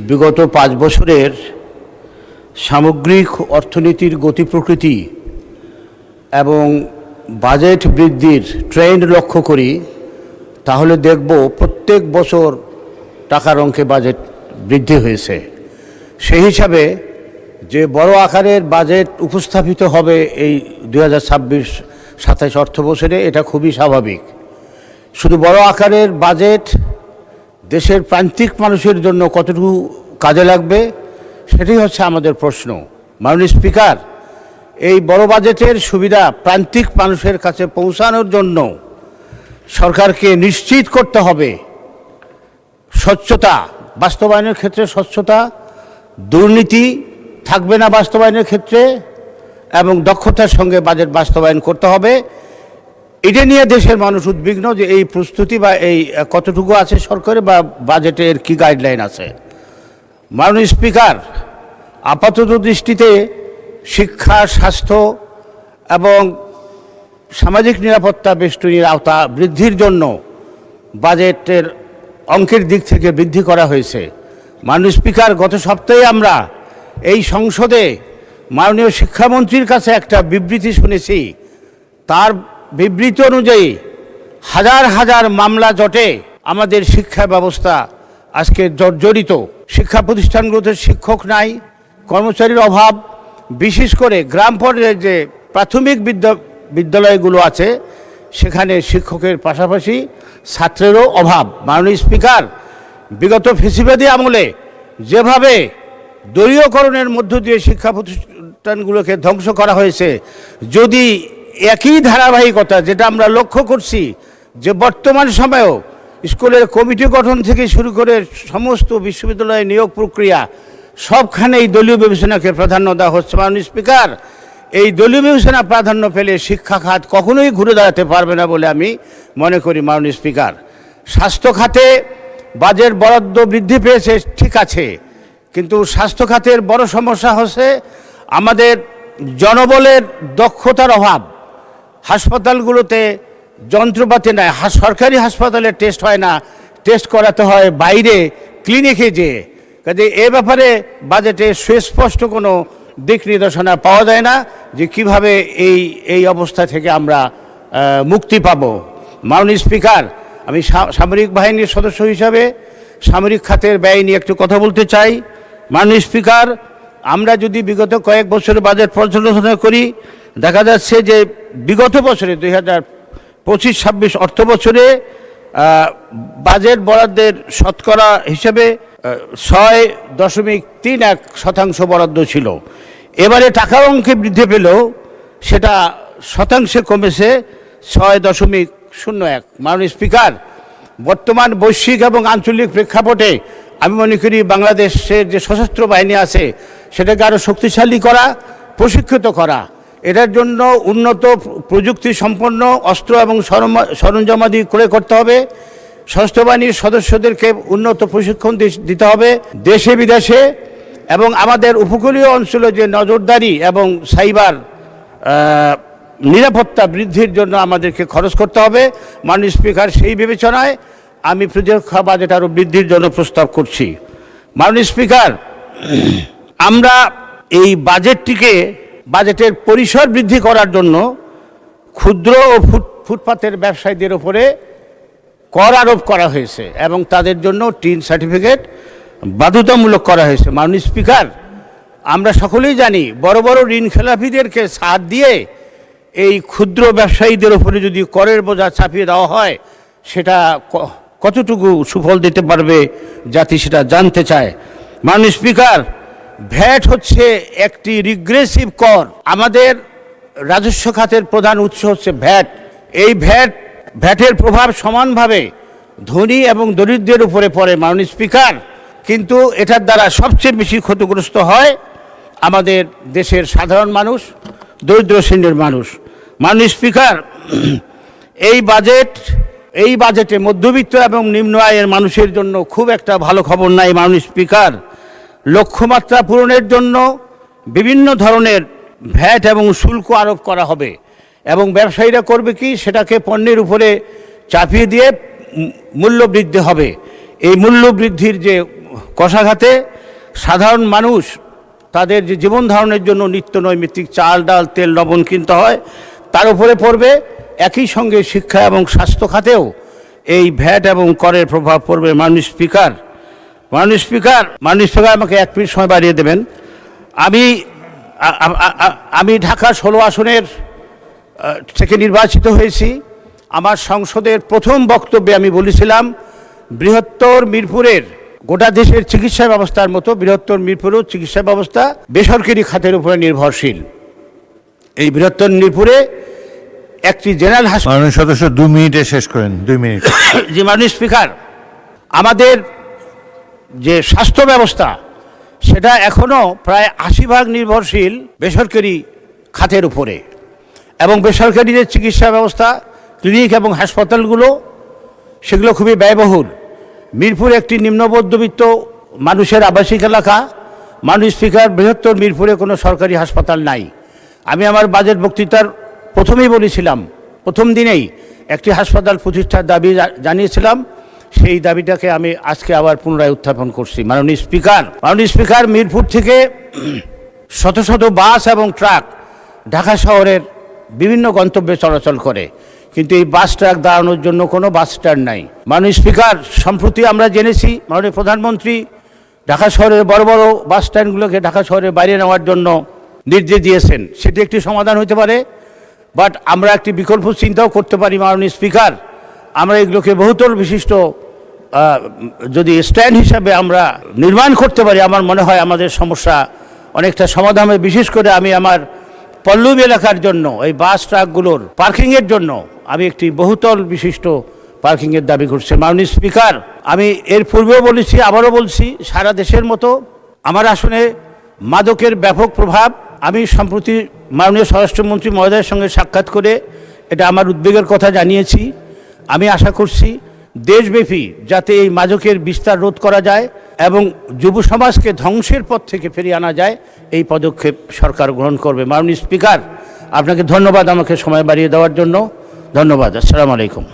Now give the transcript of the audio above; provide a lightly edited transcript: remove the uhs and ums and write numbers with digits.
বিগত 5 বছরের সামগ্রিক অর্থনীতির গতি প্রকৃতি এবং বাজেট বৃদ্ধির ট্রেন্ড লক্ষ্য করি, তাহলে দেখব প্রত্যেক বছর টাকার অঙ্কে বাজেট বৃদ্ধি হয়েছে। সেই হিসাবে যে বড় আকারের বাজেট উপস্থাপিত হবে এই 2026-27 অর্থ বছরে, এটা খুবই স্বাভাবিক। শুধু বড় আকারের বাজেট দেশের প্রান্তিক মানুষের জন্য কতটুকু কাজে লাগবে সেটাই হচ্ছে আমাদের প্রশ্ন। মাননীয় স্পিকার, এই বড় বাজেটের সুবিধা প্রান্তিক মানুষের কাছে পৌঁছানোর জন্য সরকারকে নিশ্চিত করতে হবে স্বচ্ছতা বাস্তবায়নের ক্ষেত্রে, স্বচ্ছতা, দুর্নীতি থাকবে না বাস্তবায়নের ক্ষেত্রে, এবং দক্ষতার সঙ্গে বাজেট বাস্তবায়ন করতে হবে। এটা নিয়ে দেশের মানুষ উদ্বিগ্ন যে এই প্রস্তুতি বা এই কতটুকু আছে সরকারে বা বাজেটের কি গাইডলাইন আছে। মাননীয় স্পিকার, আপাতত দৃষ্টিতে শিক্ষা, স্বাস্থ্য এবং সামাজিক নিরাপত্তা বেষ্টনীর আওতা বৃদ্ধির জন্য বাজেটের অঙ্কের দিক থেকে বৃদ্ধি করা হয়েছে। মাননীয় স্পিকার, গত সপ্তাহে আমরা এই সংসদে মাননীয় শিক্ষামন্ত্রীর কাছে একটা বিবৃতি শুনেছি। তার বিবৃতি অনুযায়ী হাজার হাজার মামলা জটে আমাদের শিক্ষা ব্যবস্থা আজকে জর্জরিত। শিক্ষা প্রতিষ্ঠানগুলোতে শিক্ষক নাই, কর্মচারীর অভাব, বিশেষ করে গ্রাম পর্যায়ে যে প্রাথমিক বিদ্যালয়গুলো আছে সেখানে শিক্ষকের পাশাপাশি ছাত্রেরও অভাব। মাননীয় স্পিকার, বিগত ফ্যাসিবাদী আমলে যেভাবে দলীয়করণের মধ্য দিয়ে শিক্ষা প্রতিষ্ঠানগুলোকে ধ্বংস করা হয়েছে, যদি একই ধারাবাহিকতা যেটা আমরা লক্ষ্য করছি যে বর্তমান সময়েও স্কুলের কমিটি গঠন থেকে শুরু করে সমস্ত বিশ্ববিদ্যালয়ের নিয়োগ প্রক্রিয়া সবখানেই দলীয় বিবেচনাকে প্রাধান্য দেওয়া হচ্ছে। মাননীয় স্পিকার, এই দলীয় বিবেচনা প্রাধান্য পেলে শিক্ষা খাত কখনোই ঘুরে দাঁড়াতে পারবে না বলে আমি মনে করি। মাননীয় স্পিকার, স্বাস্থ্য খাতে বাজেট বরাদ্দ বৃদ্ধি পেয়েছে ঠিক আছে, কিন্তু স্বাস্থ্য খাতের বড় সমস্যা হচ্ছে আমাদের জনবলের দক্ষতার অভাব। হাসপাতালগুলোতে যন্ত্রপাতি নাই, সরকারি হাসপাতালে টেস্ট হয় না, টেস্ট করাতে হয় বাইরে ক্লিনিকে যেয়ে। কাজে এ ব্যাপারে বাজেটে সুস্পষ্ট কোনো দিক নির্দেশনা পাওয়া যায় না যে কিভাবে এই অবস্থা থেকে আমরা মুক্তি পাব। মাননীয় স্পিকার, আমি সামরিক বাহিনীর সদস্য হিসাবে সামরিক খাতের ব্যয় নিয়ে একটু কথা বলতে চাই। মাননীয় স্পিকার, আমরা যদি বিগত কয়েক বছরের বাজেট পর্যালোচনা করি, দেখা যাচ্ছে যে বিগত বছরে 2025-26 অর্থ বছরে বাজেট বরাদ্দের শতকরা হিসেবে 6.31% বরাদ্দ ছিল। এবারে টাকার অঙ্কে বৃদ্ধি পেলেও সেটা শতাংশে কমেছে 6.01। মাননীয় স্পিকার, বর্তমান বৈশ্বিক এবং আঞ্চলিক প্রেক্ষাপটে আমি মনে করি বাংলাদেশের যে সশস্ত্র বাহিনী আছে সেটাকে আরও শক্তিশালী করা, প্রশিক্ষিত করা, এটার জন্য উন্নত প্রযুক্তি সম্পন্ন অস্ত্র এবং সরঞ্জামাদি ক্রয় করতে হবে। সশস্ত্র বাহিনীর সদস্যদেরকে উন্নত প্রশিক্ষণ দিতে হবে দেশে বিদেশে, এবং আমাদের উপকূলীয় অঞ্চলে যে নজরদারি এবং সাইবার নিরাপত্তা বৃদ্ধির জন্য আমাদেরকে খরচ করতে হবে। মাননীয় স্পিকার, সেই বিবেচনায় আমি প্রতিরক্ষা বাজেট আরও বৃদ্ধির জন্য প্রস্তাব করছি। মাননীয় স্পিকার, আমরা এই বাজেটের পরিসর বৃদ্ধি করার জন্য ক্ষুদ্র ও ফুটপাতের ব্যবসায়ীদের উপরে কর আরোপ করা হয়েছে এবং তাদের জন্য টিন সার্টিফিকেট বাধ্যতামূলক করা হয়েছে। মাননীয় স্পিকার, আমরা সকলেই জানি বড় বড় ঋণ খেলাপিদেরকে ছাড় দিয়ে এই ক্ষুদ্র ব্যবসায়ীদের উপরে যদি করের বোঝা চাপিয়ে দেওয়া হয় সেটা কতটুকু সুফল দিতে পারবে জাতি সেটা জানতে চায়। মাননীয় স্পিকার, ভ্যাট হচ্ছে একটি রিগ্রেসিভ কর। আমাদের রাজস্ব খাতের প্রধান উৎস হচ্ছে ভ্যাট। এই ভ্যাটের প্রভাব সমানভাবে ধনী এবং দরিদ্রের উপরে পড়ে। মাননীয় স্পিকার, কিন্তু এটার দ্বারা সবচেয়ে বেশি ক্ষতিগ্রস্ত হয় আমাদের দেশের সাধারণ মানুষ, দরিদ্র শ্রেণীর মানুষ। মাননীয় স্পিকার, এই বাজেটে মধ্যবিত্ত এবং নিম্ন আয়ের মানুষের জন্য খুব একটা ভালো খবর নাই। মাননীয় স্পিকার, লক্ষ্যমাত্রা পূরণের জন্য বিভিন্ন ধরনের ভ্যাট এবং শুল্ক আরোপ করা হবে এবং ব্যবসায়ীরা করবে কি, সেটাকে পণ্যের উপরে চাপিয়ে দিয়ে মূল্য বৃদ্ধি হবে। এই মূল্য বৃদ্ধির যে কষাঘাতে সাধারণ মানুষ তাদের যে জীবন ধারণের জন্য নিত্য নৈমিত্তিক চাল ডাল তেল লবণ কিনতে হয় তার উপরে পড়বে। একই সঙ্গে শিক্ষা এবং স্বাস্থ্য খাতেও এই ভ্যাট এবং করের প্রভাব পড়বে। মাননীয় স্পিকার আমাকে 1 মিনিট সময় বাড়িয়ে দেবেন। আমি ঢাকা 16 আসনের থেকে নির্বাচিত হয়েছি। আমার সংসদের প্রথম বক্তব্যে আমি বলেছিলাম বৃহত্তর মিরপুরের গোটা দেশের চিকিৎসা ব্যবস্থার মতো বৃহত্তর মিরপুরেও চিকিৎসা ব্যবস্থা বেসরকারি খাতের উপরে নির্ভরশীল। এই বৃহত্তর মিরপুরে একটি জেনারেল হাসপাতাল। মাননীয় সদস্য 2 মিনিটে শেষ করেন। 2 মিনিট। জি মাননীয় স্পিকার, আমাদের যে স্বাস্থ্য ব্যবস্থা সেটা এখনও প্রায় 80% নির্ভরশীল বেসরকারি খাতের উপরে, এবং বেসরকারি যে চিকিৎসা ব্যবস্থা ক্লিনিক এবং হাসপাতালগুলো সেগুলো খুবই ব্যয়বহুল। মিরপুর একটি নিম্ন মধ্যবিত্ত মানুষের আবাসিক এলাকা। মাননীয় স্পিকার, বৃহত্তর মিরপুরে কোনো সরকারি হাসপাতাল নাই। আমি আমার বাজেট বক্তৃতার প্রথমেই বলেছিলাম, প্রথম দিনেই একটি হাসপাতাল প্রতিষ্ঠার দাবি জানিয়েছিলাম। সেই দাবিটাকে আমি আজকে আবার পুনরায় উত্থাপন করছি। মাননীয় স্পিকার, মিরপুর থেকে শত শত বাস এবং ট্রাক ঢাকা শহরের বিভিন্ন গন্তব্যে চলাচল করে, কিন্তু এই বাস ট্রাক দাঁড়ানোর জন্য কোনো বাস স্ট্যান্ড নাই। মাননীয় স্পিকার, সম্প্রতি আমরা জেনেছি মাননীয় প্রধানমন্ত্রী ঢাকা শহরের বড় বড় বাস স্ট্যান্ডগুলোকে ঢাকা শহরের বাইরে নেওয়ার জন্য নির্দেশ দিয়েছেন। সেটি একটি সমাধান হতে পারে, বাট আমরা একটি বিকল্প চিন্তাও করতে পারি। মাননীয় স্পিকার, আমরা এগুলোকে বহুতল বিশিষ্ট যদি স্ট্যান্ড হিসাবে আমরা নির্মাণ করতে পারি, আমার মনে হয় আমাদের সমস্যা অনেকটা সমাধান হবে। বিশেষ করে আমি আমার পল্লবী এলাকার জন্য এই বাস ট্রাকগুলোর পার্কিংয়ের জন্য আমি একটি বহুতল বিশিষ্ট পার্কিংয়ের দাবি করছি। মাননীয় স্পিকার, আমি এর পূর্বেও বলেছি, আবারও বলছি, সারা দেশের মতো আমার আসনে মাদকের ব্যাপক প্রভাব। আমি সম্প্রতি মাননীয় স্বরাষ্ট্রমন্ত্রী মহোদয়ের সঙ্গে সাক্ষাৎ করে এটা আমার উদ্বেগের কথা জানিয়েছি। আমি আশা করছি দেশব্যাপী যাতে এই মাদকের বিস্তার রোধ করা যায় এবং যুব সমাজকে ধ্বংসের পথ থেকে ফিরিয়ে আনা যায়, এই পদক্ষেপ সরকার গ্রহণ করবে। মাননীয় স্পিকার, আপনাকে ধন্যবাদ আমাকে সময় বাড়িয়ে দেওয়ার জন্য। ধন্যবাদ। আসসালামু আলাইকুম।